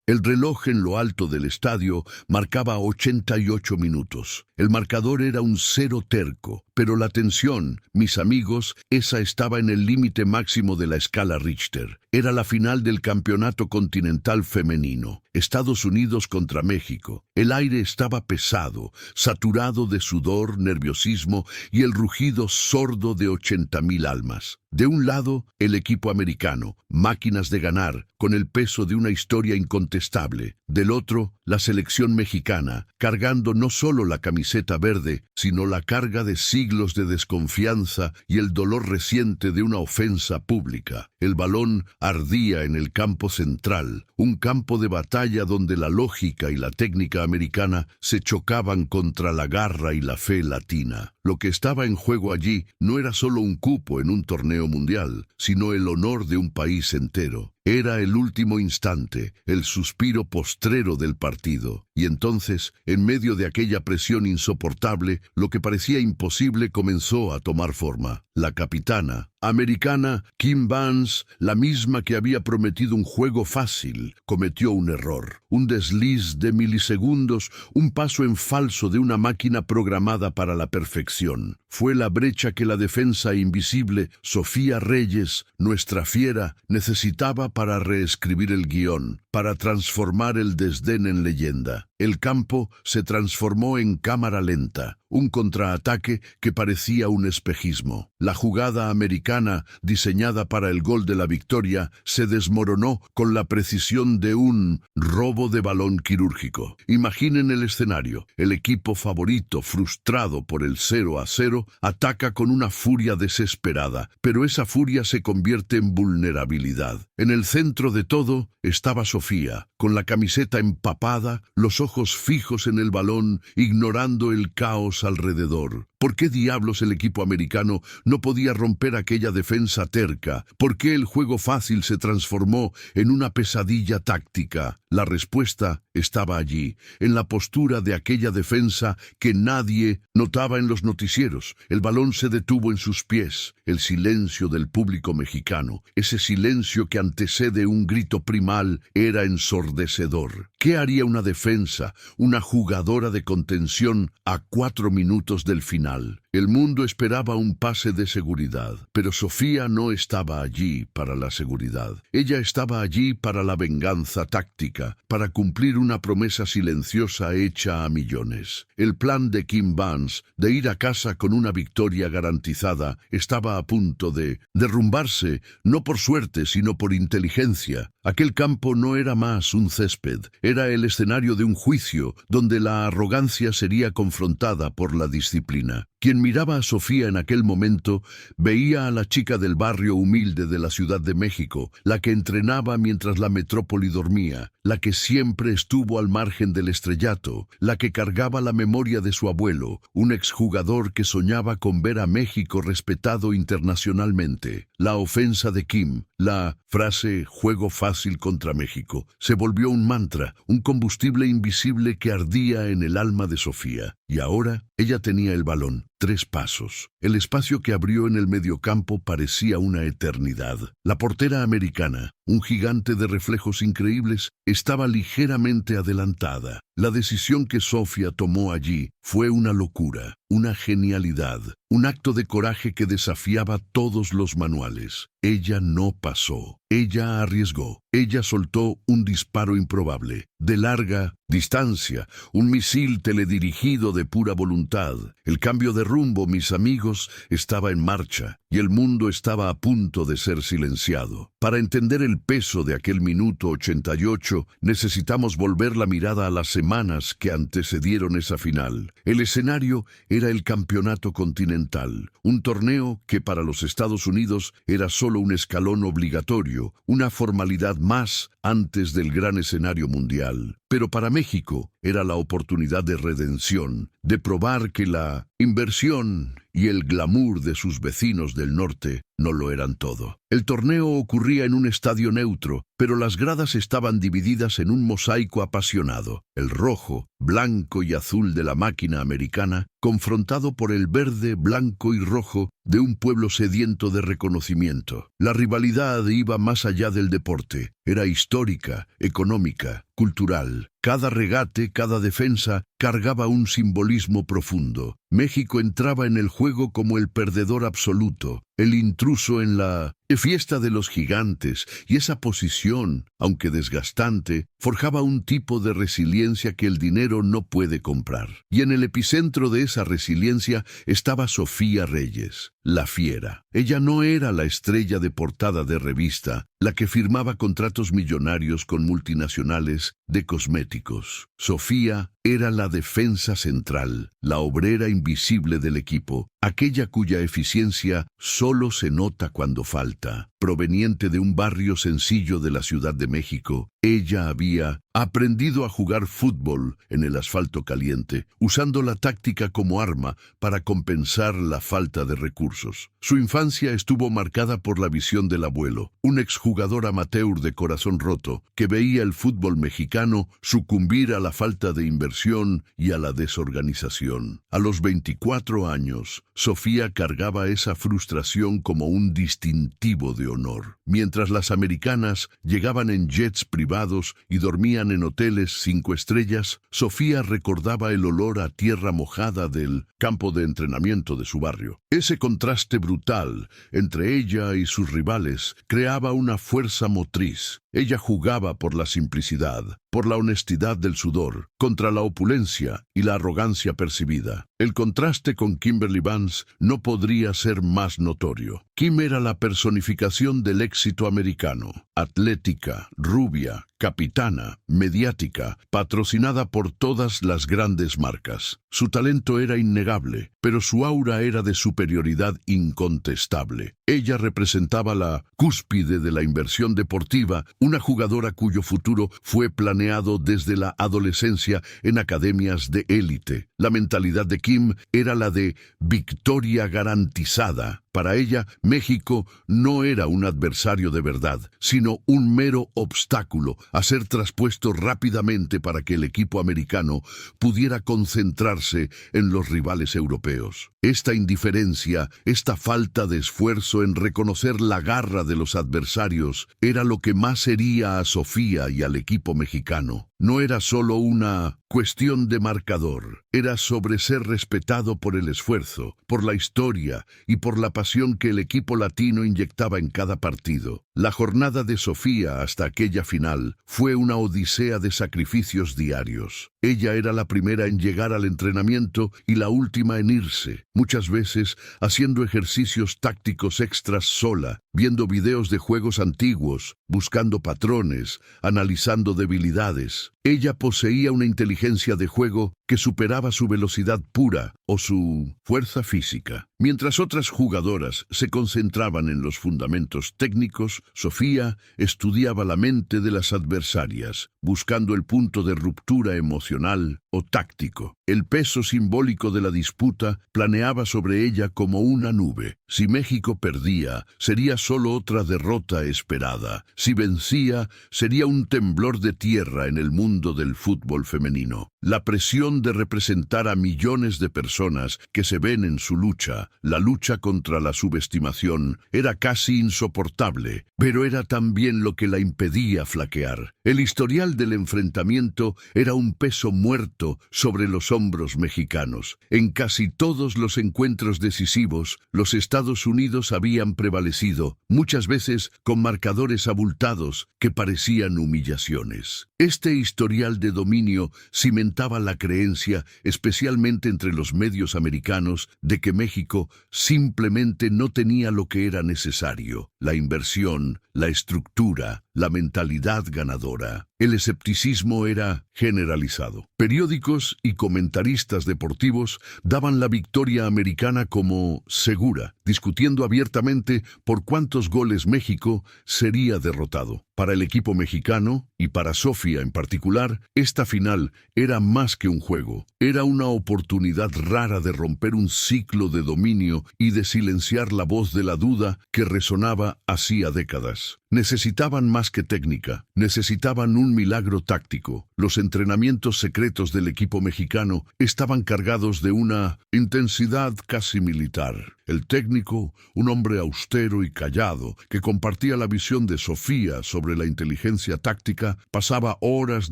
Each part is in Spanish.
El reloj en lo alto del estadio marcaba 88 minutos. El marcador era un cero terco, pero la tensión, mis amigos, esa estaba en el límite máximo de la escala Richter. Era la final del Campeonato Continental Femenino. Estados Unidos contra México. El aire estaba pesado, saturado de sudor, nerviosismo y el rugido sordo de 80.000 almas. De un lado, el equipo americano, máquinas de ganar, con el peso de una historia incontestable. Del otro, la selección mexicana, cargando no solo la camiseta verde, sino la carga de siglos de desconfianza y el dolor reciente de una ofensa pública. El balón ardía en el campo central, un campo de batalla donde la lógica y la técnica americana se chocaban contra la garra y la fe latina. Lo que estaba en juego allí no era solo un cupo en un torneo mundial, sino el honor de un país entero. Era el último instante, el suspiro postrero del partido. Y entonces, en medio de aquella presión insoportable, lo que parecía imposible comenzó a tomar forma. La capitana americana, Kim Barnes, la misma que había prometido un juego fácil, cometió un error. Un desliz de milisegundos, un paso en falso de una máquina programada para la perfección. Fue la brecha que la defensa invisible, Sofía Reyes, nuestra fiera, necesitaba para reescribir el guión, para transformar el desdén en leyenda. El campo se transformó en cámara lenta, un contraataque que parecía un espejismo. La jugada americana, diseñada para el gol de la victoria, se desmoronó con la precisión de un robo de balón quirúrgico. Imaginen el escenario. El equipo favorito, frustrado por el 0-0, ataca con una furia desesperada, pero esa furia se convierte en vulnerabilidad. En el centro de todo estaba Sofía, con la camiseta empapada, los ojos fijos en el balón, ignorando el caos alrededor. ¿Por qué diablos el equipo americano no podía romper aquella defensa terca? ¿Por qué el juego fácil se transformó en una pesadilla táctica? La respuesta estaba allí, en la postura de aquella defensa que nadie notaba en los noticieros. El balón se detuvo en sus pies. El silencio del público mexicano, ese silencio que antecede un grito primal, era ensordecedor. ¿Qué haría una defensa, una jugadora de contención a 4 minutos del final? El mundo esperaba un pase de seguridad, pero Sofía no estaba allí para la seguridad. Ella estaba allí para la venganza táctica, para cumplir una promesa silenciosa hecha a millones. El plan de Kim Barnes de ir a casa con una victoria garantizada estaba a punto de derrumbarse, no por suerte, sino por inteligencia. Aquel campo no era más un césped, era el escenario de un juicio donde la arrogancia sería confrontada por la disciplina. Quien miraba a Sofía en aquel momento veía a la chica del barrio humilde de la Ciudad de México, la que entrenaba mientras la metrópoli dormía, la que siempre estuvo al margen del estrellato, la que cargaba la memoria de su abuelo, un exjugador que soñaba con ver a México respetado internacionalmente. La ofensa de Kim, la frase "juego fácil contra México", se volvió un mantra, un combustible invisible que ardía en el alma de Sofía. Y ahora ella tenía el balón. 3 pasos. El espacio que abrió en el mediocampo parecía una eternidad. La portera americana, un gigante de reflejos increíbles, estaba ligeramente adelantada. La decisión que Sofía tomó allí fue una locura, una genialidad, un acto de coraje que desafiaba todos los manuales. Ella no pasó, ella arriesgó, ella soltó un disparo improbable, de larga distancia, un misil teledirigido de pura voluntad. El cambio de rumbo, mis amigos, estaba en marcha y el mundo estaba a punto de ser silenciado. Para entender el peso de aquel minuto 88, necesitamos volver la mirada a las semanas que antecedieron esa final. El escenario era el Campeonato Continental, un torneo que para los Estados Unidos era solo un escalón obligatorio, una formalidad más antes del gran escenario mundial. Pero para México era la oportunidad de redención, de probar que la inversión y el glamour de sus vecinos del norte no lo eran todo. El torneo ocurría en un estadio neutro, pero las gradas estaban divididas en un mosaico apasionado. El rojo, blanco y azul de la máquina americana, confrontado por el verde, blanco y rojo de un pueblo sediento de reconocimiento. La rivalidad iba más allá del deporte. Era histórica, económica, cultural. Cada regate, cada defensa, cargaba un simbolismo profundo. México entraba en el juego como el perdedor absoluto, el intruso en la fiesta de los gigantes, y esa posición, aunque desgastante, forjaba un tipo de resiliencia que el dinero no puede comprar. Y en el epicentro de esa resiliencia estaba Sofía Reyes, la fiera. Ella no era la estrella de portada de revista, la que firmaba contratos millonarios con multinacionales de cosméticos. Sofía era la defensa central, la obrera invisible del equipo, aquella cuya eficiencia solo se nota cuando falta. Proveniente de un barrio sencillo de la Ciudad de México, ella había aprendido a jugar fútbol en el asfalto caliente, usando la táctica como arma para compensar la falta de recursos. Su infancia estuvo marcada por la visión del abuelo, un exjugador amateur de corazón roto, que veía el fútbol mexicano sucumbir a la falta de inversión y a la desorganización. A los 24 años, Sofía cargaba esa frustración como un distintivo de honor. Mientras las americanas llegaban en jets privados y dormían en hoteles 5 estrellas, Sofía recordaba el olor a tierra mojada del campo de entrenamiento de su barrio. Ese contraste brutal entre ella y sus rivales creaba una fuerza motriz. Ella jugaba por la simplicidad, por la honestidad del sudor, contra la opulencia y la arrogancia percibida. El contraste con Kimberly Vance no podría ser más notorio. Kim era la personificación del éxito americano, atlética, rubia, capitana, mediática, patrocinada por todas las grandes marcas. Su talento era innegable, pero su aura era de superioridad incontestable. Ella representaba la cúspide de la inversión deportiva, una jugadora cuyo futuro fue planeado desde la adolescencia en academias de élite. La mentalidad de Kim era la de victoria garantizada. Para ella, México no era un adversario de verdad, sino un mero obstáculo a ser traspuesto rápidamente para que el equipo americano pudiera concentrarse en los rivales europeos. Esta indiferencia, esta falta de esfuerzo en reconocer la garra de los adversarios, era lo que más hería a Sofía y al equipo mexicano. No era solo una cuestión de marcador, era sobre ser respetado por el esfuerzo, por la historia y por la pasión que el equipo latino inyectaba en cada partido. La jornada de Sofía hasta aquella final fue una odisea de sacrificios diarios. Ella era la primera en llegar al entrenamiento y la última en irse, muchas veces haciendo ejercicios tácticos extras sola, viendo videos de juegos antiguos, buscando patrones, analizando debilidades. Ella poseía una inteligencia de juego que superaba su velocidad pura o su fuerza física. Mientras otras jugadoras se concentraban en los fundamentos técnicos, Sofía estudiaba la mente de las adversarias, buscando el punto de ruptura emocional o táctico. El peso simbólico de la disputa planeaba sobre ella como una nube. Si México perdía, sería solo otra derrota esperada. Si vencía, sería un temblor de tierra en el mundo del fútbol femenino. La presión de representar a millones de personas que se ven en su lucha, la lucha contra la subestimación, era casi insoportable, pero era también lo que la impedía flaquear. El historial del enfrentamiento era un peso muerto sobre los hombros mexicanos. En casi todos los encuentros decisivos, los Estados Unidos habían prevalecido, muchas veces con marcadores abultados que parecían humillaciones. Este historial de dominio cimentaba la creencia, especialmente entre los medios americanos, de que México simplemente no tenía lo que era necesario: la inversión, la estructura, la mentalidad ganadora. El escepticismo era generalizado. Periódicos y comentaristas deportivos daban la victoria americana como segura, discutiendo abiertamente por cuántos goles México sería derrotado. Para el equipo mexicano, y para Sofía en particular, esta final era más que un juego. Era una oportunidad rara de romper un ciclo de dominio y de silenciar la voz de la duda que resonaba hacía décadas. Necesitaban más que técnica, necesitaban un milagro táctico. Los entrenamientos secretos del equipo mexicano estaban cargados de una intensidad casi militar. El técnico, un hombre austero y callado, que compartía la visión de Sofía sobre la inteligencia táctica, pasaba horas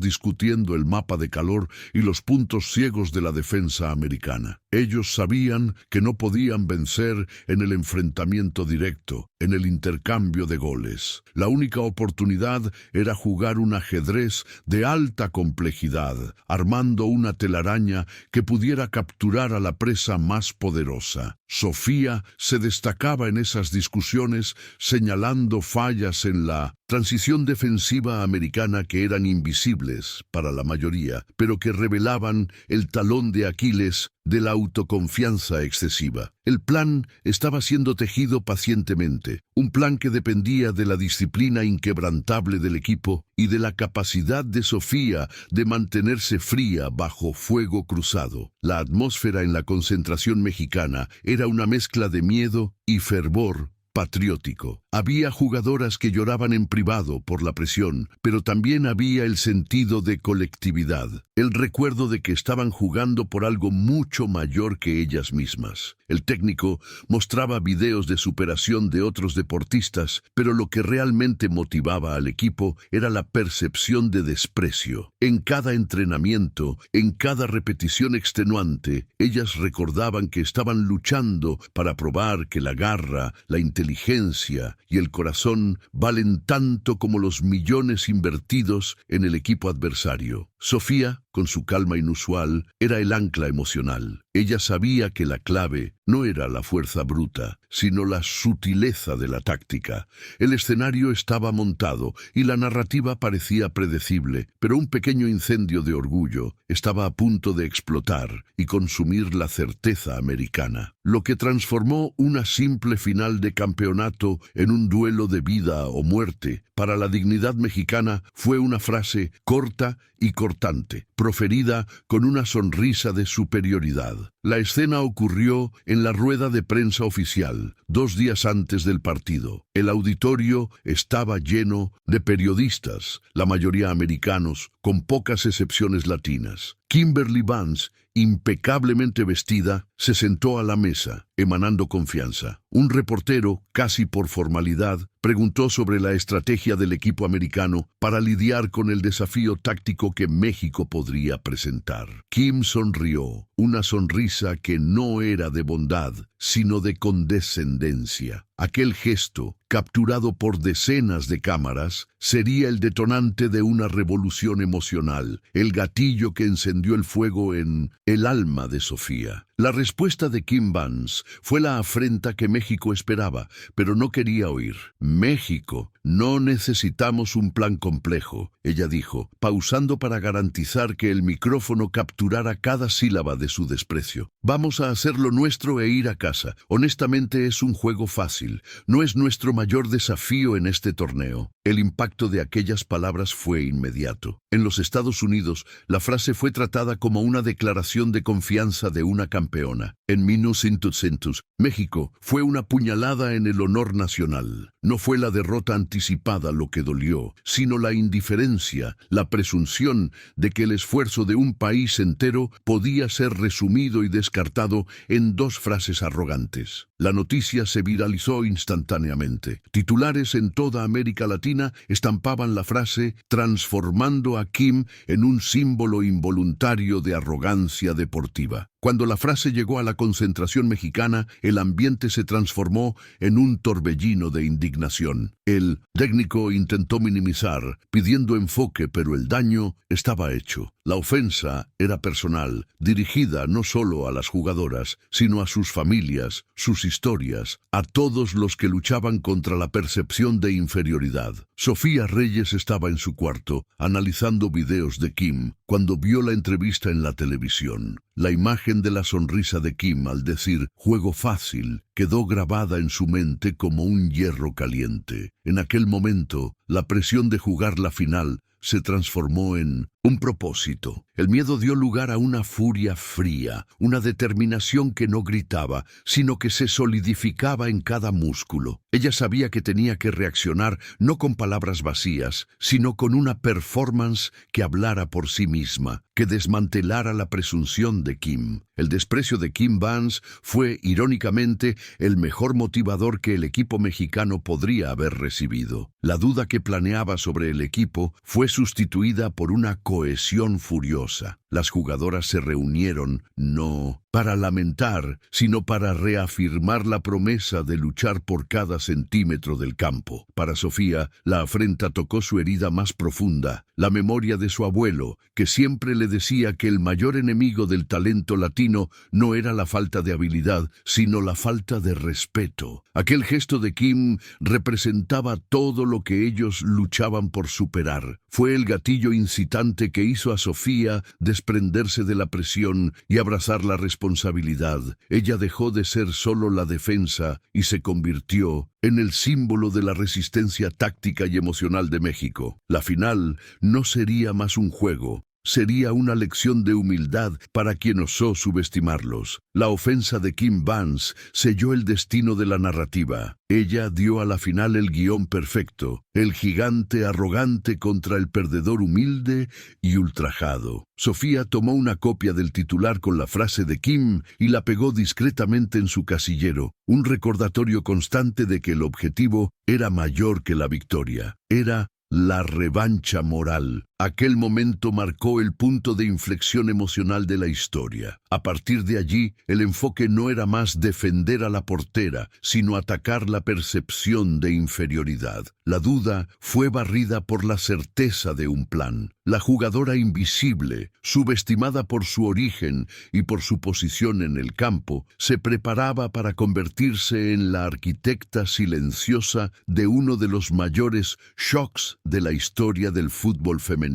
discutiendo el mapa de calor y los puntos ciegos de la defensa americana. Ellos sabían que no podían vencer en el enfrentamiento directo, en el intercambio de goles. La única oportunidad era jugar un ajedrez de alta complejidad, armando una telaraña que pudiera capturar a la presa más poderosa. Sofía se destacaba en esas discusiones, señalando fallas en la transición defensiva americana que eran invisibles para la mayoría, pero que revelaban el talón de Aquiles de la autoconfianza excesiva. El plan estaba siendo tejido pacientemente, un plan que dependía de la disciplina inquebrantable del equipo y de la capacidad de Sofía de mantenerse fría bajo fuego cruzado. La atmósfera en la concentración mexicana era una mezcla de miedo y fervor patriótico. Había jugadoras que lloraban en privado por la presión, pero también había el sentido de colectividad, el recuerdo de que estaban jugando por algo mucho mayor que ellas mismas. El técnico mostraba videos de superación de otros deportistas, pero lo que realmente motivaba al equipo era la percepción de desprecio. En cada entrenamiento, en cada repetición extenuante, ellas recordaban que estaban luchando para probar que la garra, la inteligencia y el corazón valen tanto como los millones invertidos en el equipo adversario. Sofía, con su calma inusual, era el ancla emocional. Ella sabía que la clave no era la fuerza bruta, sino la sutileza de la táctica. El escenario estaba montado y la narrativa parecía predecible, pero un pequeño incendio de orgullo estaba a punto de explotar y consumir la certeza americana. Lo que transformó una simple final de campeonato en un duelo de vida o muerte para la dignidad mexicana fue una frase corta y cortante, proferida con una sonrisa de superioridad. La escena ocurrió en la rueda de prensa oficial, 2 días antes del partido. El auditorio estaba lleno de periodistas, la mayoría americanos, con pocas excepciones latinas. Kimberly Vance, impecablemente vestida, se sentó a la mesa, emanando confianza. Un reportero, casi por formalidad, preguntó sobre la estrategia del equipo americano para lidiar con el desafío táctico que México podría presentar. Kim sonrió, una sonrisa que no era de bondad, sino de condescendencia. Aquel gesto, capturado por decenas de cámaras, sería el detonante de una revolución emocional, el gatillo que encendió el fuego en el alma de Sofía. La respuesta de Kim Vance fue la afrenta que México esperaba, pero no quería oír. México, no necesitamos un plan complejo, ella dijo, pausando para garantizar que el micrófono capturara cada sílaba de su desprecio. Vamos a hacer lo nuestro e ir a casa. Honestamente es un juego fácil, no es nuestro mayor desafío en este torneo. El impacto de aquellas palabras fue inmediato. En los Estados Unidos, la frase fue tratada como una declaración de confianza de una campeona. En 1900, México fue una puñalada en el honor nacional. No fue la derrota anticipada lo que dolió, sino la indiferencia, la presunción de que el esfuerzo de un país entero podía ser resumido y descartado en 2 frases arrogantes. La noticia se viralizó instantáneamente. Titulares en toda América Latina estampaban la frase transformando a Kim en un símbolo involuntario de arrogancia deportiva. Cuando la frase llegó a la concentración mexicana, el ambiente se transformó en un torbellino de indignación. El técnico intentó minimizar, pidiendo enfoque, pero el daño estaba hecho. La ofensa era personal, dirigida no solo a las jugadoras, sino a sus familias, sus historias, a todos los que luchaban contra la percepción de inferioridad. Sofía Reyes estaba en su cuarto, analizando videos de Kim, cuando vio la entrevista en la televisión. La imagen de la sonrisa de Kim al decir «juego fácil» quedó grabada en su mente como un hierro caliente. En aquel momento, la presión de jugar la final se transformó en un propósito. El miedo dio lugar a una furia fría, una determinación que no gritaba, sino que se solidificaba en cada músculo. Ella sabía que tenía que reaccionar no con palabras vacías, sino con una performance que hablara por sí misma, que desmantelara la presunción de Kim. El desprecio de Kim Vance fue, irónicamente, el mejor motivador que el equipo mexicano podría haber recibido. La duda que planeaba sobre el equipo fue sustituida por una cohesión furiosa. Las jugadoras se reunieron, no para lamentar, sino para reafirmar la promesa de luchar por cada centímetro del campo. Para Sofía, la afrenta tocó su herida más profunda, la memoria de su abuelo, que siempre le decía que el mayor enemigo del talento latino no era la falta de habilidad, sino la falta de respeto. Aquel gesto de Kim representaba todo lo que ellos luchaban por superar. Fue el gatillo incitante que hizo a Sofía desprenderse de la presión y abrazar la responsabilidad. Ella dejó de ser solo la defensa y se convirtió en el símbolo de la resistencia táctica y emocional de México. La final no sería más un juego. Sería una lección de humildad para quien osó subestimarlos. La ofensa de Kim Vance selló el destino de la narrativa. Ella dio a la final el guión perfecto, el gigante arrogante contra el perdedor humilde y ultrajado. Sofía tomó una copia del titular con la frase de Kim y la pegó discretamente en su casillero, un recordatorio constante de que el objetivo era mayor que la victoria. Era la revancha moral. Aquel momento marcó el punto de inflexión emocional de la historia. A partir de allí, el enfoque no era más defender a la portera, sino atacar la percepción de inferioridad. La duda fue barrida por la certeza de un plan. La jugadora invisible, subestimada por su origen y por su posición en el campo, se preparaba para convertirse en la arquitecta silenciosa de uno de los mayores shocks de la historia del fútbol femenino.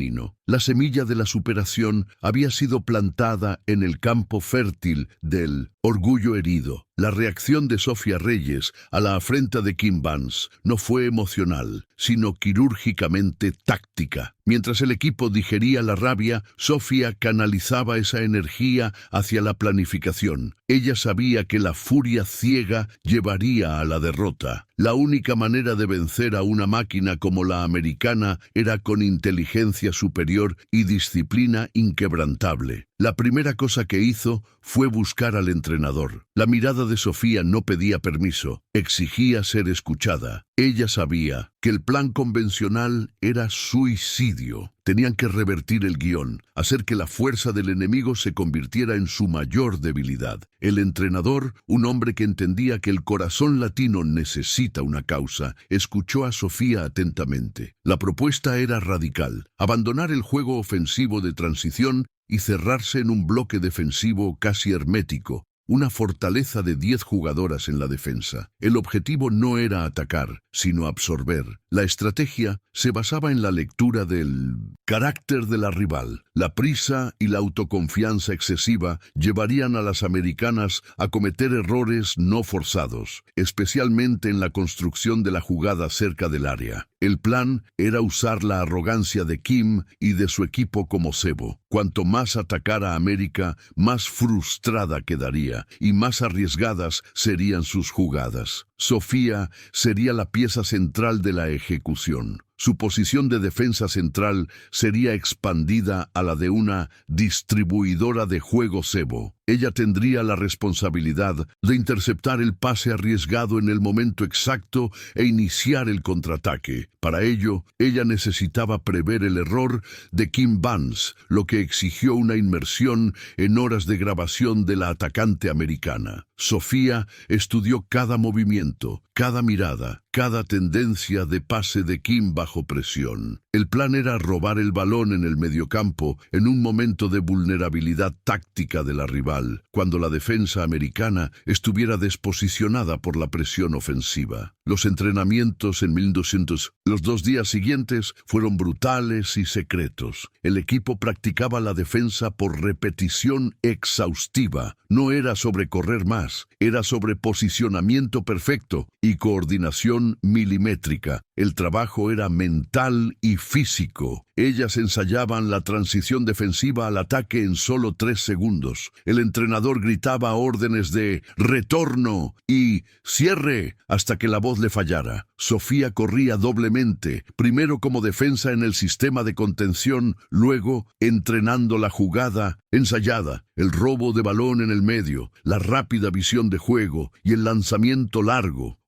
La semilla de la superación había sido plantada en el campo fértil del orgullo herido. La reacción de Sofía Reyes a la afrenta de Kim Vance no fue emocional, sino quirúrgicamente táctica. Mientras el equipo digería la rabia, Sofía canalizaba esa energía hacia la planificación. Ella sabía que la furia ciega llevaría a la derrota. La única manera de vencer a una máquina como la americana era con inteligencia superior y disciplina inquebrantable. La primera cosa que hizo fue buscar al entrenador. La mirada de Sofía no pedía permiso, exigía ser escuchada. Ella sabía que el plan convencional era suicidio. Tenían que revertir el guión, hacer que la fuerza del enemigo se convirtiera en su mayor debilidad. El entrenador, un hombre que entendía que el corazón latino necesita una causa, escuchó a Sofía atentamente. La propuesta era radical: abandonar el juego ofensivo de transición y cerrarse en un bloque defensivo casi hermético, una fortaleza de 10 jugadoras en la defensa. El objetivo no era atacar, sino absorber. La estrategia se basaba en la lectura del carácter de la rival. La prisa y la autoconfianza excesiva llevarían a las americanas a cometer errores no forzados, especialmente en la construcción de la jugada cerca del área. El plan era usar la arrogancia de Kim y de su equipo como cebo. Cuanto más atacara a América, más frustrada quedaría y más arriesgadas serían sus jugadas. Sofía sería la pieza central de la ejecución. Su posición de defensa central sería expandida a la de una distribuidora de juego cebo. Ella tendría la responsabilidad de interceptar el pase arriesgado en el momento exacto e iniciar el contraataque. Para ello, ella necesitaba prever el error de Kim Vance, lo que exigió una inmersión en horas de grabación de la atacante americana. Sofía estudió cada movimiento, cada mirada, cada tendencia de pase de Kim bajo presión. El plan era robar el balón en el mediocampo en un momento de vulnerabilidad táctica de la rival, cuando la defensa americana estuviera desposicionada por la presión ofensiva. Los entrenamientos en 1200, los 2 días siguientes, fueron brutales y secretos. El equipo practicaba la defensa por repetición exhaustiva. No era sobre correr más, era sobre posicionamiento perfecto y coordinación milimétrica. El trabajo era mental y físico. Ellas ensayaban la transición defensiva al ataque en solo 3 segundos. El entrenador gritaba órdenes de retorno y cierre hasta que la voz le fallara. Sofía corría doblemente, primero como defensa en el sistema de contención, luego entrenando la jugada ensayada, el robo de balón en el medio, la rápida visión de juego y el lanzamiento largo.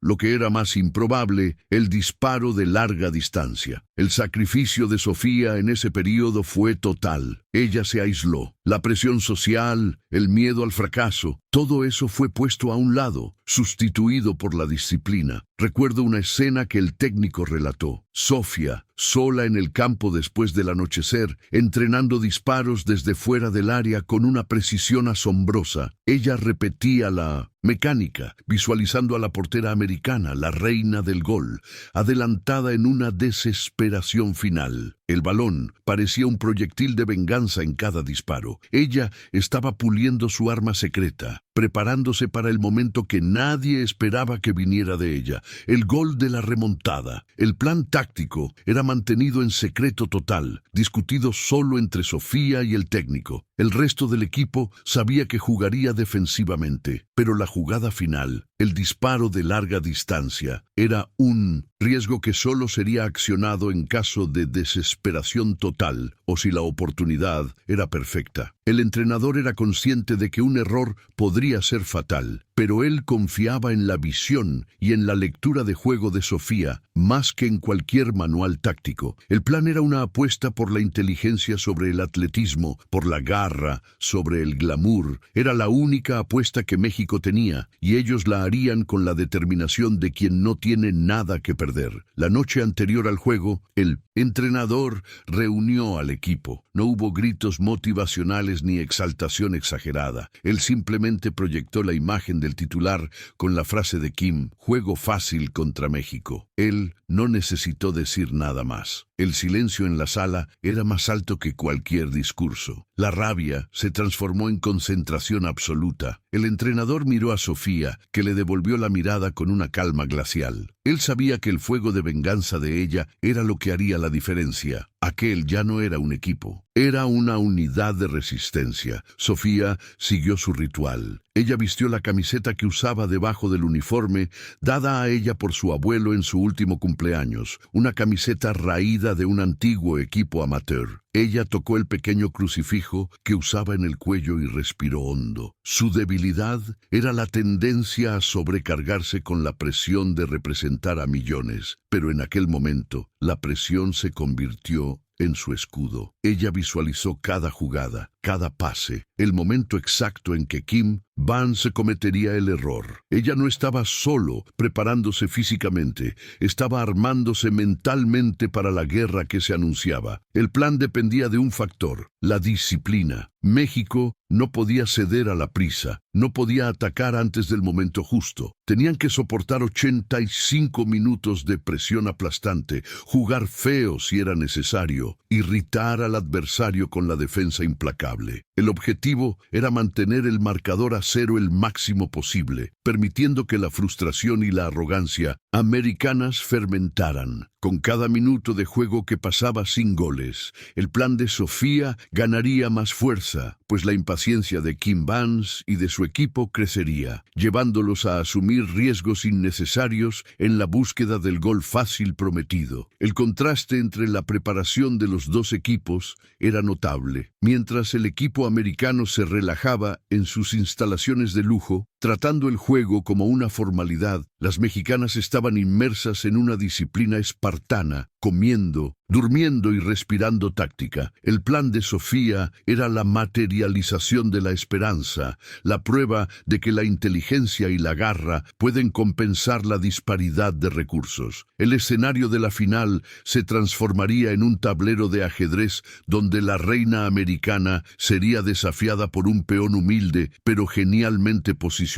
Lo que era más improbable, el disparo de larga distancia. El sacrificio de Sofía en ese periodo fue total. Ella se aisló. La presión social, el miedo al fracaso, todo eso fue puesto a un lado, sustituido por la disciplina. Recuerdo una escena que el técnico relató. Sofía, sola en el campo después del anochecer, entrenando disparos desde fuera del área con una precisión asombrosa. Ella repetía la mecánica, visualizando a la portera americana, la reina del gol, adelantada en una desesperación final. El balón parecía un proyectil de venganza en cada disparo. Ella estaba puliendo su arma secreta, preparándose para el momento que nadie esperaba que viniera de ella, el gol de la remontada. El plan táctico era mantenido en secreto total, discutido solo entre Sofía y el técnico. El resto del equipo sabía que jugaría defensivamente, pero la jugada final, el disparo de larga distancia, era un riesgo que solo sería accionado en caso de desesperación total o si la oportunidad era perfecta. El entrenador era consciente de que un error podría ser fatal, pero él confiaba en la visión y en la lectura de juego de Sofía más que en cualquier manual táctico. El plan era una apuesta por la inteligencia sobre el atletismo, por la garra, sobre el glamour. Era la única apuesta que México tenía, y ellos la harían con la determinación de quien no tiene nada que perder. La noche anterior al juego, el entrenador reunió al equipo. No hubo gritos motivacionales ni exaltación exagerada. Él simplemente proyectó la imagen del titular con la frase de Kim: juego fácil contra México. Él no necesitó decir nada más. El silencio en la sala era más alto que cualquier discurso. La rabia se transformó en concentración absoluta. El entrenador miró a Sofía, que le devolvió la mirada con una calma glacial. Él sabía que el fuego de venganza de ella era lo que haría la diferencia. Aquel ya no era un equipo, era una unidad de resistencia. Sofía siguió su ritual. Ella vistió la camiseta que usaba debajo del uniforme, dada a ella por su abuelo en su último cumpleaños, una camiseta raída de un antiguo equipo amateur. Ella tocó el pequeño crucifijo que usaba en el cuello y respiró hondo. Su debilidad era la tendencia a sobrecargarse con la presión de representar a millones, pero en aquel momento la presión se convirtió en su escudo. Ella visualizó cada jugada, cada pase, el momento exacto en que Kim Vance cometería el error. Ella no estaba solo preparándose físicamente, estaba armándose mentalmente para la guerra que se anunciaba. El plan dependía de un factor: la disciplina. México no podía ceder a la prisa, no podía atacar antes del momento justo. Tenían que soportar 85 minutos de presión aplastante, jugar feo si era necesario, irritar al adversario con la defensa implacable. El objetivo era mantener el marcador a cero el máximo posible, permitiendo que la frustración y la arrogancia americanas fermentaran. Con cada minuto de juego que pasaba sin goles, el plan de Sofía ganaría más fuerza, pues la impaciencia de Kim Vance y de su equipo crecería, llevándolos a asumir riesgos innecesarios en la búsqueda del gol fácil prometido. El contraste entre la preparación de los dos equipos era notable. Mientras el equipo americano se relajaba en sus instalaciones de lujo, Tratando el juego como una formalidad, las mexicanas estaban inmersas en una disciplina espartana, comiendo, durmiendo y respirando táctica. El plan de Sofía era la materialización de la esperanza, la prueba de que la inteligencia y la garra pueden compensar la disparidad de recursos. El escenario de la final se transformaría en un tablero de ajedrez donde la reina americana sería desafiada por un peón humilde pero genialmente posicionado.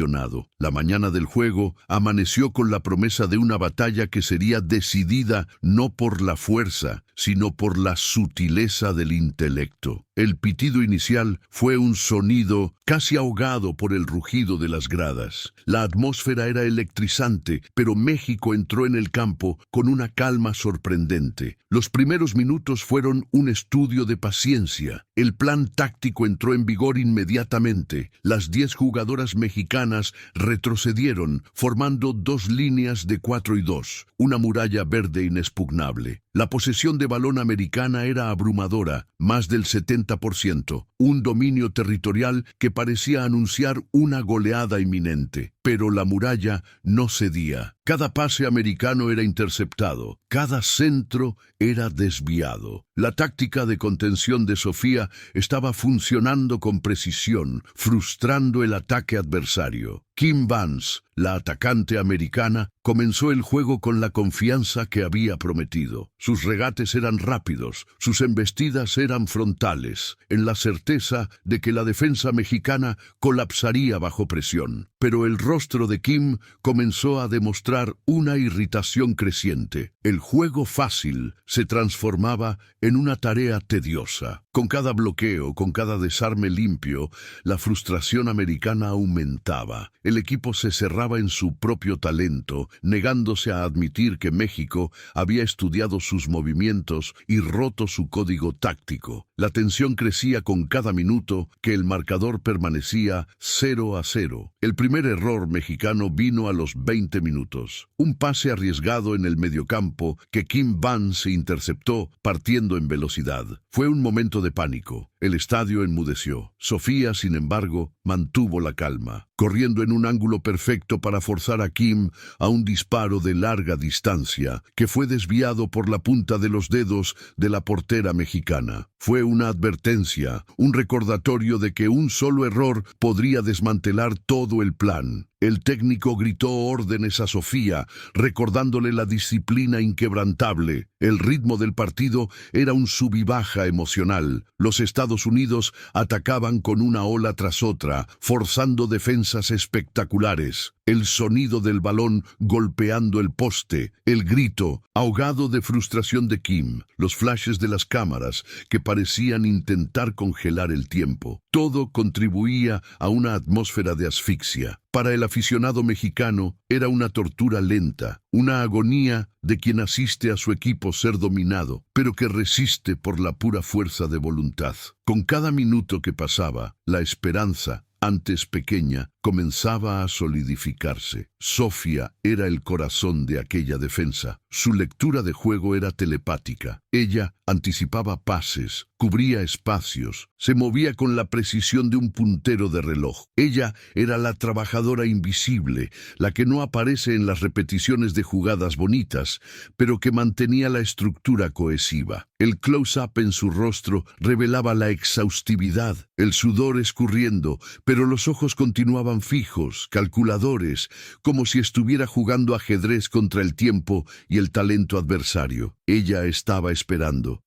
La mañana del juego amaneció con la promesa de una batalla que sería decidida no por la fuerza, sino por la sutileza del intelecto. El pitido inicial fue un sonido casi ahogado por el rugido de las gradas. La atmósfera era electrizante, pero México entró en el campo con una calma sorprendente. Los primeros minutos fueron un estudio de paciencia. El plan táctico entró en vigor inmediatamente. Las 10 jugadoras mexicanas retrocedieron, formando 2 líneas de 4 y 2, una muralla verde inexpugnable. La posesión de balón americana era abrumadora, más del 70%, un dominio territorial que parecía anunciar una goleada inminente. Pero la muralla no cedía. Cada pase americano era interceptado, cada centro era desviado. La táctica de contención de Sofía estaba funcionando con precisión, frustrando el ataque adversario. Kim Vance, la atacante americana, comenzó el juego con la confianza que había prometido. Sus regates eran rápidos, sus embestidas eran frontales, en la certeza de que la defensa mexicana colapsaría bajo presión. Pero el rostro de Kim comenzó a demostrar una irritación creciente. El juego fácil se transformaba en una tarea tediosa. Con cada bloqueo, con cada desarme limpio, la frustración americana aumentaba. El equipo se cerraba en su propio talento, negándose a admitir que México había estudiado sus movimientos y roto su código táctico. La tensión crecía con cada minuto que el marcador permanecía 0-0. El primer error mexicano vino a los 20 minutos. Un pase arriesgado en el mediocampo que Kim Vance interceptó partiendo en velocidad. Fue un momento de pánico. El estadio enmudeció. Sofía, sin embargo, mantuvo la calma, corriendo en un ángulo perfecto para forzar a Kim a un disparo de larga distancia, que fue desviado por la punta de los dedos de la portera mexicana. Fue una advertencia, un recordatorio de que un solo error podría desmantelar todo el plan. El técnico gritó órdenes a Sofía, recordándole la disciplina inquebrantable. El ritmo del partido era un sub y baja emocional. Los Estados Unidos atacaban con una ola tras otra, forzando defensas espectaculares. El sonido del balón golpeando el poste, el grito, ahogado de frustración de Kim, los flashes de las cámaras que parecían intentar congelar el tiempo. Todo contribuía a una atmósfera de asfixia. Para el aficionado mexicano era una tortura lenta, una agonía de quien asiste a su equipo ser dominado, pero que resiste por la pura fuerza de voluntad. Con cada minuto que pasaba, la esperanza, antes pequeña, comenzaba a solidificarse. Sofía era el corazón de aquella defensa. Su lectura de juego era telepática. Ella anticipaba pases, cubría espacios, se movía con la precisión de un puntero de reloj. Ella era la trabajadora invisible, la que no aparece en las repeticiones de jugadas bonitas, pero que mantenía la estructura cohesiva. El close-up en su rostro revelaba la exhaustividad, el sudor escurriendo, pero los ojos continuaban fijos, calculadores, como si estuviera jugando ajedrez contra el tiempo y el talento adversario. Ella estaba esperando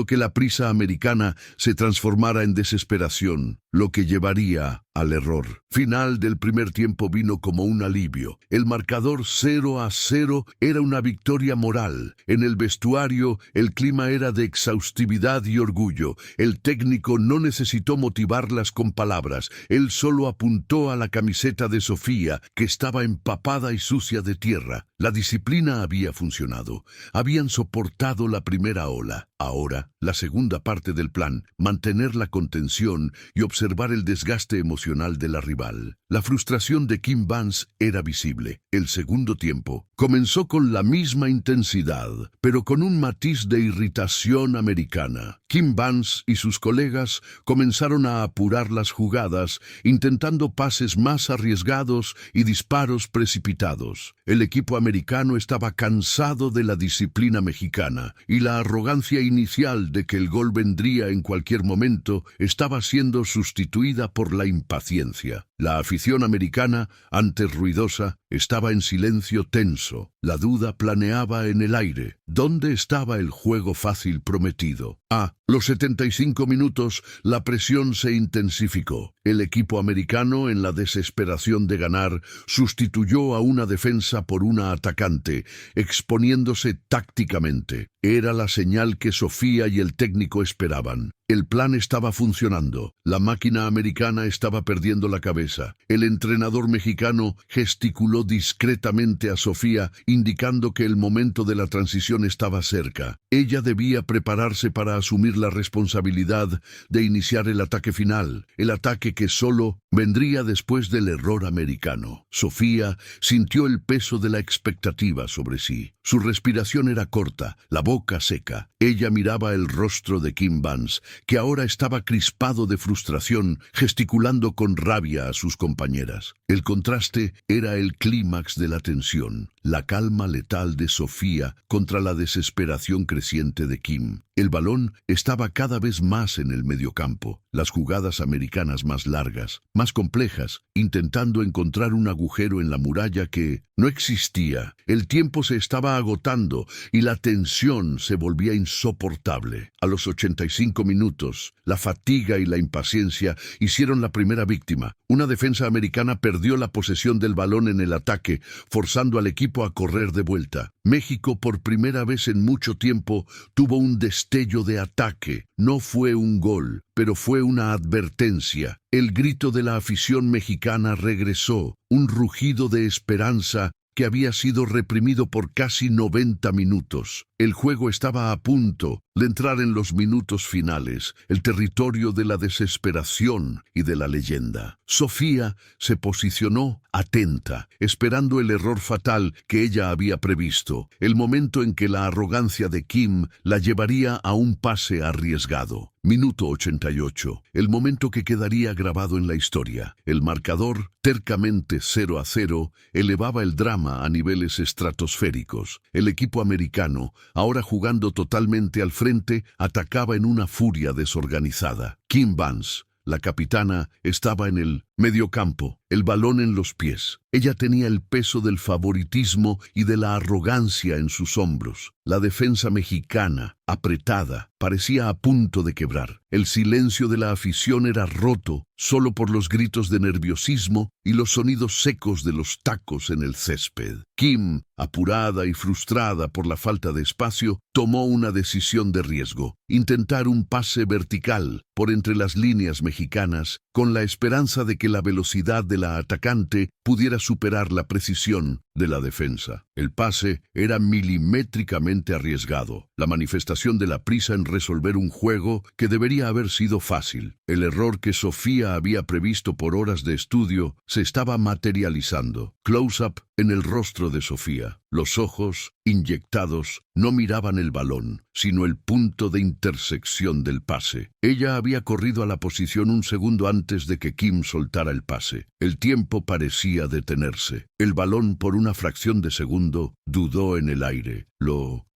que la prisa americana se transformara en desesperación, lo que llevaría al error. Final del primer tiempo vino como un alivio. El marcador 0-0 era una victoria moral. En el vestuario, el clima era de exhaustividad y orgullo. El técnico no necesitó motivarlas con palabras. Él solo apuntó a la camiseta de Sofía, que estaba empapada y sucia de tierra. La disciplina había funcionado. Habían soportado la primera ola. Ahora, la segunda parte del plan, mantener la contención y observar el desgaste emocional de la rival. La frustración de Kim Vance era visible. El segundo tiempo comenzó con la misma intensidad, pero con un matiz de irritación americana. Kim Vance y sus colegas comenzaron a apurar las jugadas, intentando pases más arriesgados y disparos precipitados. El equipo americano estaba cansado de la disciplina mexicana y la arrogancia inicial de que el gol vendría en cualquier momento estaba siendo sustituida por la impaciencia. La afición americana, antes ruidosa, estaba en silencio tenso. La duda planeaba en el aire. ¿Dónde estaba el juego fácil prometido? A los 75 minutos, la presión se intensificó. El equipo americano, en la desesperación de ganar, sustituyó a una defensa por una atacante, exponiéndose tácticamente. Era la señal que Sofía y el técnico esperaban. El plan estaba funcionando. La máquina americana estaba perdiendo la cabeza. El entrenador mexicano gesticuló discretamente a Sofía, indicando que el momento de la transición estaba cerca. Ella debía prepararse para asumir la responsabilidad de iniciar el ataque final, el ataque que solo vendría después del error americano. Sofía sintió el peso de la expectativa sobre sí. Su respiración era corta, la boca seca. Ella miraba el rostro de Kim Vance, que ahora estaba crispado de frustración, gesticulando con rabia a sus compañeras. El contraste era el clímax de la tensión, la calma letal de Sofía contra la desesperación creciente de Kim. El balón estaba cada vez más en el mediocampo, las jugadas americanas más largas, más complejas, intentando encontrar un agujero en la muralla que no existía. El tiempo se estaba agotando y la tensión se volvía insoportable. A los 85 minutos, la fatiga y la impaciencia hicieron la primera víctima. Una defensa americana perdió la posesión del balón en el ataque, forzando al equipo a correr de vuelta. México, por primera vez en mucho tiempo, tuvo un destello de ataque. No fue un gol, pero fue una advertencia. El grito de la afición mexicana regresó, un rugido de esperanza que había sido reprimido por casi 90 minutos. El juego estaba a punto de entrar en los minutos finales, el territorio de la desesperación y de la leyenda. Sofía se posicionó atenta, esperando el error fatal que ella había previsto, el momento en que la arrogancia de Kim la llevaría a un pase arriesgado. Minuto 88, el momento que quedaría grabado en la historia. El marcador, tercamente 0-0, elevaba el drama a niveles estratosféricos. El equipo americano, ahora jugando totalmente al frente, atacaba en una furia desorganizada. Kim Vance, la capitana, estaba en el mediocampo, el balón en los pies. Ella tenía el peso del favoritismo y de la arrogancia en sus hombros. La defensa mexicana, apretada, parecía a punto de quebrar. El silencio de la afición era roto solo por los gritos de nerviosismo y los sonidos secos de los tacos en el césped. Kim, apurada y frustrada por la falta de espacio, tomó una decisión de riesgo: intentar un pase vertical por entre las líneas mexicanas, con la esperanza de que la velocidad de la atacante pudiera superar la precisión de la defensa. El pase era milimétricamente arriesgado, la manifestación de la prisa en resolver un juego que debería haber sido fácil. El error que Sofía había previsto por horas de estudio se estaba materializando. Close-up en el rostro de Sofía. Los ojos, inyectados, no miraban el balón, sino el punto de intersección del pase. Ella había corrido a la posición un segundo antes de que Kim soltara el pase. El tiempo parecía detenerse. El balón, por una fracción de segundo, dudó en el aire.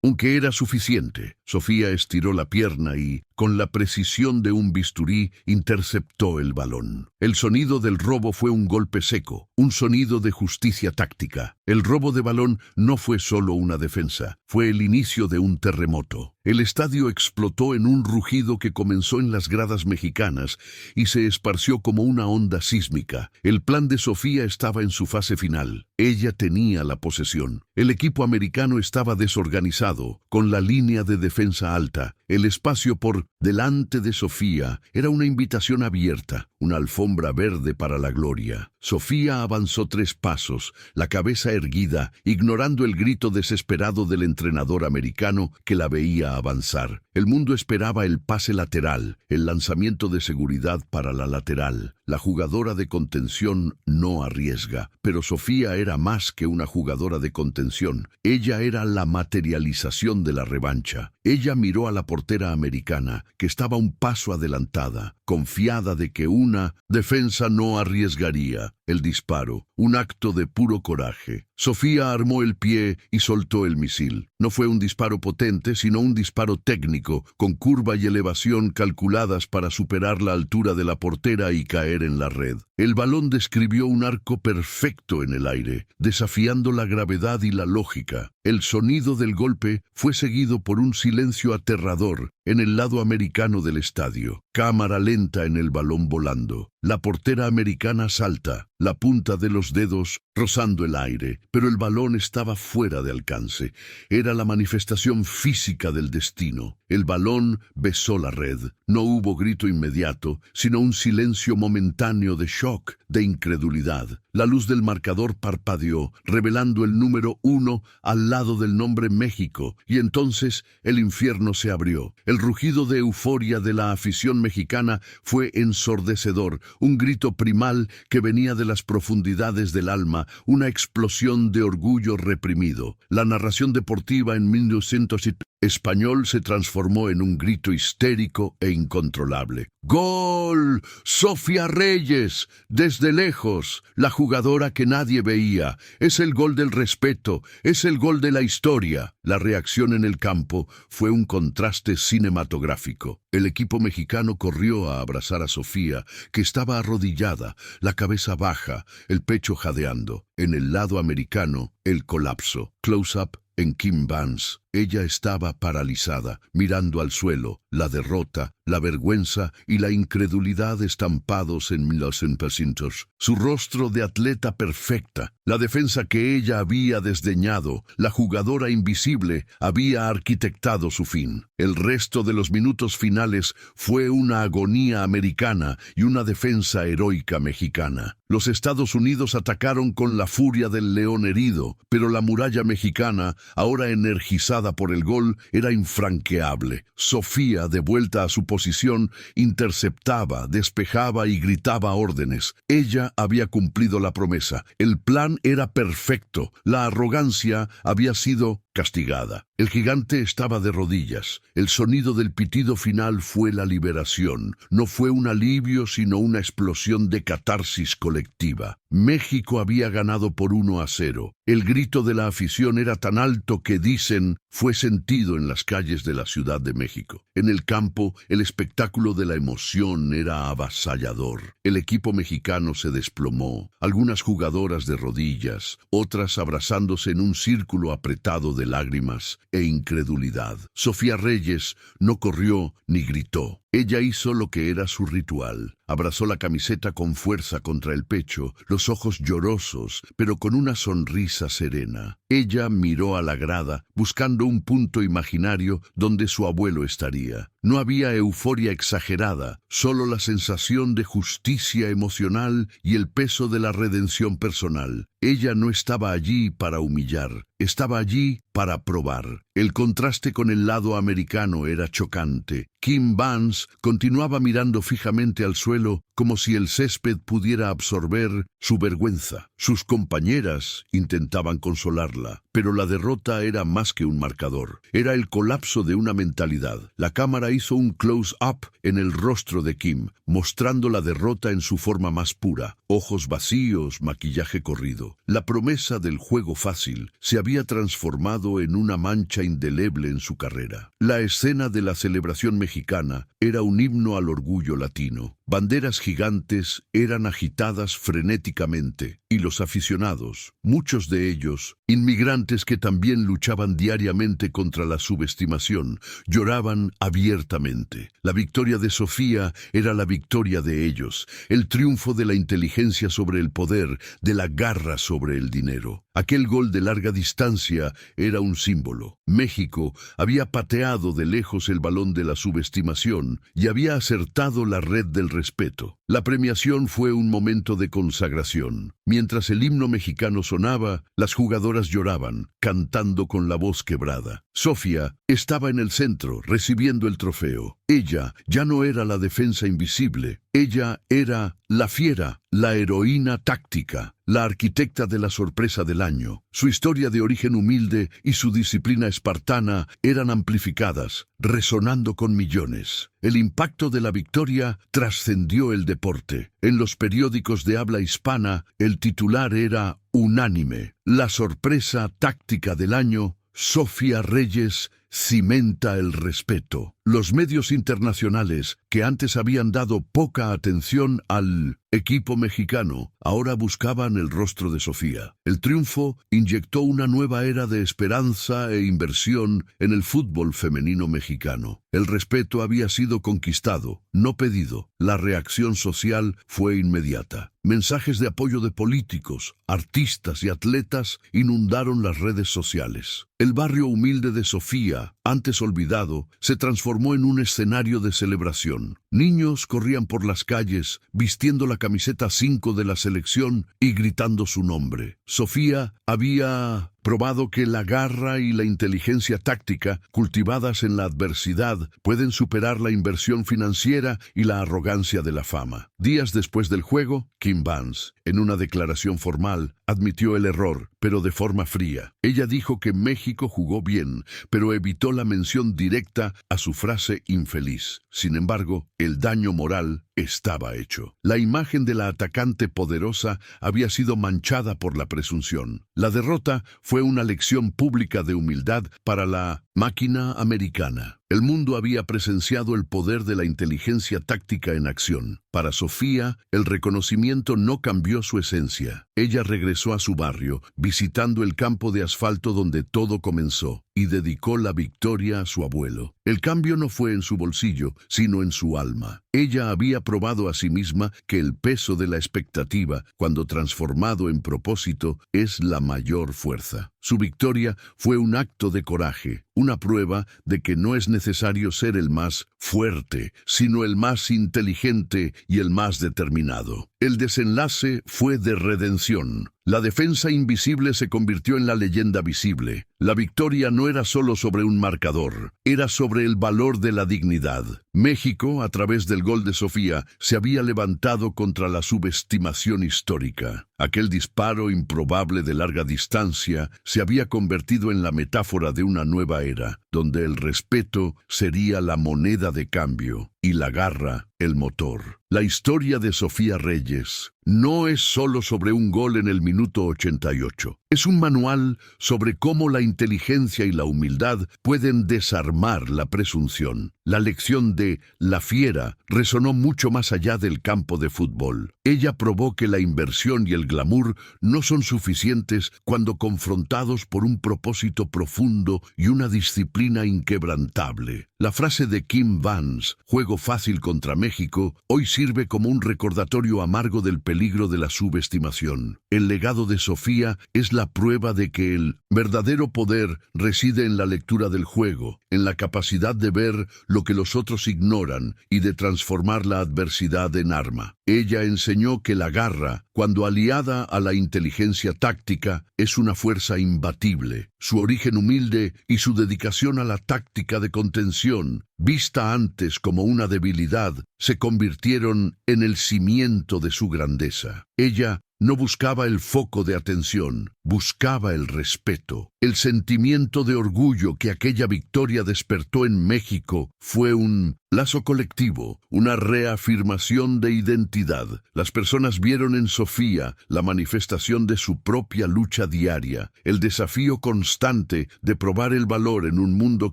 Aunque era suficiente. Sofía estiró la pierna y, con la precisión de un bisturí, interceptó el balón. El sonido del robo fue un golpe seco, un sonido de justicia táctica. El robo de balón no fue solo una defensa, fue el inicio de un terremoto. El estadio explotó en un rugido que comenzó en las gradas mexicanas y se esparció como una onda sísmica. El plan de Sofía estaba en su fase final. Ella tenía la posesión. El equipo americano estaba desorganizado, con la línea de defensa alta. El espacio por delante de Sofía era una invitación abierta, una alfombra verde para la gloria. Sofía avanzó 3 pasos, la cabeza erguida, ignorando el grito desesperado del entrenador americano que la veía podía avanzar. El mundo esperaba el pase lateral, el lanzamiento de seguridad para la lateral. La jugadora de contención no arriesga, pero Sofía era más que una jugadora de contención. Ella era la materialización de la revancha. Ella miró a la portera americana, que estaba un paso adelantada, confiada de que una defensa no arriesgaría el disparo, un acto de puro coraje. Sofía armó el pie y soltó el misil. No fue un disparo potente, sino un disparo técnico, con curva y elevación calculadas para superar la altura de la portera y caer en la red. El balón describió un arco perfecto en el aire, desafiando la gravedad y la lógica. El sonido del golpe fue seguido por un silencio aterrador en el lado americano del estadio. Cámara lenta en el balón volando. La portera americana salta, la punta de los dedos rozando el aire, pero el balón estaba fuera de alcance. Era la manifestación física del destino. El balón besó la red. No hubo grito inmediato, sino un silencio momentáneo de shock, de incredulidad. La luz del marcador parpadeó, revelando el número 1 al lado del nombre México, y entonces el infierno se abrió. El rugido de euforia de la afición mexicana fue ensordecedor, un grito primal que venía de las profundidades del alma, una explosión de orgullo reprimido. La narración deportiva en 1970 español se transformó en un grito histérico e incontrolable. ¡Gol! ¡Sofía Reyes! Desde lejos, la jugadora que nadie veía. Es el gol del respeto, es el gol de la historia. La reacción en el campo fue un contraste cinematográfico. El equipo mexicano corrió a abrazar a Sofía, que estaba arrodillada, la cabeza baja, el pecho jadeando. En el lado americano, el colapso. Close-up en Kim Vance. Ella estaba paralizada, mirando al suelo, la derrota, la vergüenza y la incredulidad estampados en los empecitos. Su rostro de atleta perfecta, la defensa que ella había desdeñado, la jugadora invisible, había arquitectado su fin. El resto de los minutos finales fue una agonía americana y una defensa heroica mexicana. Los Estados Unidos atacaron con la furia del león herido, pero la muralla mexicana, ahora energizada por el gol, era infranqueable. Sofía, de vuelta a su posición, interceptaba, despejaba y gritaba órdenes. Ella había cumplido la promesa. El plan era perfecto. La arrogancia había sido castigada. El gigante estaba de rodillas. El sonido del pitido final fue la liberación. No fue un alivio, sino una explosión de catarsis colectiva. México había ganado por 1-0. El grito de la afición era tan alto que, dicen, fue sentido en las calles de la Ciudad de México. En el campo, el espectáculo de la emoción era avasallador. El equipo mexicano se desplomó, algunas jugadoras de rodillas, otras abrazándose en un círculo apretado de lágrimas e incredulidad. Sofía Reyes no corrió ni gritó. Ella hizo lo que era su ritual. Abrazó la camiseta con fuerza contra el pecho, los ojos llorosos, pero con una sonrisa serena. Ella miró a la grada, buscando un punto imaginario donde su abuelo estaría. No había euforia exagerada, solo la sensación de justicia emocional y el peso de la redención personal. Ella no estaba allí para humillar, estaba allí para probar. El contraste con el lado americano era chocante. Kim Vance continuaba mirando fijamente al suelo como si el césped pudiera absorber su vergüenza. Sus compañeras intentaban consolarla, pero la derrota era más que un marcador. Era el colapso de una mentalidad. La cámara hizo un close-up en el rostro de Kim, mostrando la derrota en su forma más pura. Ojos vacíos, maquillaje corrido. La promesa del juego fácil se había transformado en una mancha indeleble en su carrera. La escena de la celebración mexicana era un himno al orgullo latino. Banderas gigantes eran agitadas frenéticamente, y los aficionados, muchos de ellos, inmigrantes que también luchaban diariamente contra la subestimación, lloraban abiertamente. La victoria de Sofía era la victoria de ellos, el triunfo de la inteligencia sobre el poder, de la garra sobre el dinero. Aquel gol de larga distancia era un símbolo. México había pateado de lejos el balón de la subestimación y había acertado la red del respeto. La premiación fue un momento de consagración. Mientras el himno mexicano sonaba, las jugadoras lloraban, cantando con la voz quebrada. Sofía estaba en el centro, recibiendo el trofeo. Ella ya no era la defensa invisible. Ella era la fiera, la heroína táctica, la arquitecta de la sorpresa del año. Su historia de origen humilde y su disciplina espartana eran amplificadas, resonando con millones. El impacto de la victoria trascendió el deporte. En los periódicos de habla hispana, el titular era unánime: la sorpresa táctica del año, Sofía Reyes, cimenta el respeto. Los medios internacionales, que antes habían dado poca atención al equipo mexicano, ahora buscaban el rostro de Sofía. El triunfo inyectó una nueva era de esperanza e inversión en el fútbol femenino mexicano. El respeto había sido conquistado, no pedido. La reacción social fue inmediata. Mensajes de apoyo de políticos, artistas y atletas inundaron las redes sociales. El barrio humilde de Sofía, antes olvidado, se transformó en un escenario de celebración. Niños corrían por las calles, vistiendo la camiseta 5 de la selección y gritando su nombre. Sofía había probado que la garra y la inteligencia táctica, cultivadas en la adversidad, pueden superar la inversión financiera y la arrogancia de la fama. Días después del juego, Kim Vance, en una declaración formal, admitió el error, pero de forma fría. Ella dijo que México jugó bien, pero evitó la mención directa a su frase infeliz. Sin embargo, el daño moral estaba hecho. La imagen de la atacante poderosa había sido manchada por la presunción. La derrota fue una lección pública de humildad para la máquina americana. El mundo había presenciado el poder de la inteligencia táctica en acción. Para Sofía, el reconocimiento no cambió su esencia. Ella regresó a su barrio, visitando el campo de asfalto donde todo comenzó, y dedicó la victoria a su abuelo. El cambio no fue en su bolsillo, sino en su alma. Ella había probado a sí misma que el peso de la expectativa, cuando transformado en propósito, es la mayor fuerza. Su victoria fue un acto de coraje, una prueba de que no es necesario ser el más fuerte, sino el más inteligente y el más determinado. El desenlace fue de redención. La defensa invisible se convirtió en la leyenda visible. La victoria no era solo sobre un marcador, era sobre el valor de la dignidad. México, a través del gol de Sofía, se había levantado contra la subestimación histórica. Aquel disparo improbable de larga distancia se había convertido en la metáfora de una nueva era, donde el respeto sería la moneda de cambio y la garra el motor. La historia de Sofía Reyes no es solo sobre un gol en el minuto 88. Es un manual sobre cómo la inteligencia y la humildad pueden desarmar la presunción. La lección de la fiera resonó mucho más allá del campo de fútbol. Ella probó que la inversión y el glamour no son suficientes cuando confrontados por un propósito profundo y una disciplina inquebrantable. La frase de Kim Vance, juego fácil contra México, hoy sirve como un recordatorio amargo del peligro de la subestimación. El legado de Sofía es la prueba de que el verdadero poder reside en la lectura del juego, en la capacidad de ver lo que los otros ignoran y de transformar la adversidad en arma. Ella enseñó que la garra, cuando aliada a la inteligencia táctica, es una fuerza imbatible. Su origen humilde y su dedicación a la táctica de contención, vista antes como una debilidad, se convirtieron en el cimiento de su grandeza. Ella no buscaba el foco de atención, buscaba el respeto. El sentimiento de orgullo que aquella victoria despertó en México fue un lazo colectivo, una reafirmación de identidad. Las personas vieron en Sofía la manifestación de su propia lucha diaria, el desafío constante de probar el valor en un mundo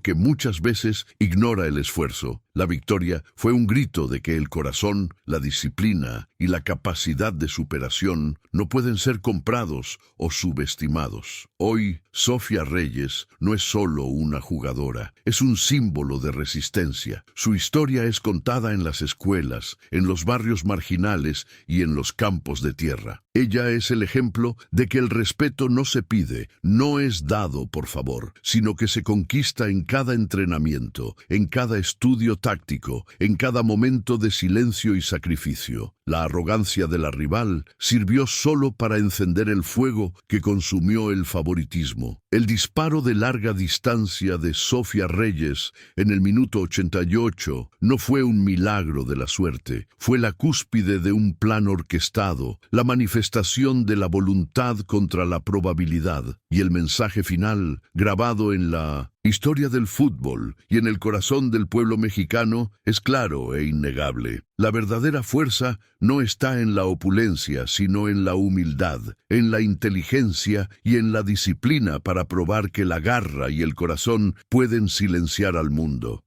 que muchas veces ignora el esfuerzo. La victoria fue un grito de que el corazón, la disciplina y la capacidad de superación no pueden ser comprados o subestimados. Hoy, Sofía Reyes no es solo una jugadora, es un símbolo de resistencia. Su historia es contada en las escuelas, en los barrios marginales y en los campos de tierra. Ella es el ejemplo de que el respeto no se pide, no es dado por favor, sino que se conquista en cada entrenamiento, en cada estudio táctico, en cada momento de silencio y sacrificio. La arrogancia de la rival sirvió solo para encender el fuego que consumió el favoritismo. El disparo de larga distancia de Sofía Reyes en el minuto 88 no fue un milagro de la suerte, fue la cúspide de un plan orquestado, la manifestación de la voluntad contra la probabilidad, y el mensaje final, grabado en la historia del fútbol y en el corazón del pueblo mexicano, es claro e innegable. La verdadera fuerza no está en la opulencia, sino en la humildad, en la inteligencia y en la disciplina para probar que la garra y el corazón pueden silenciar al mundo.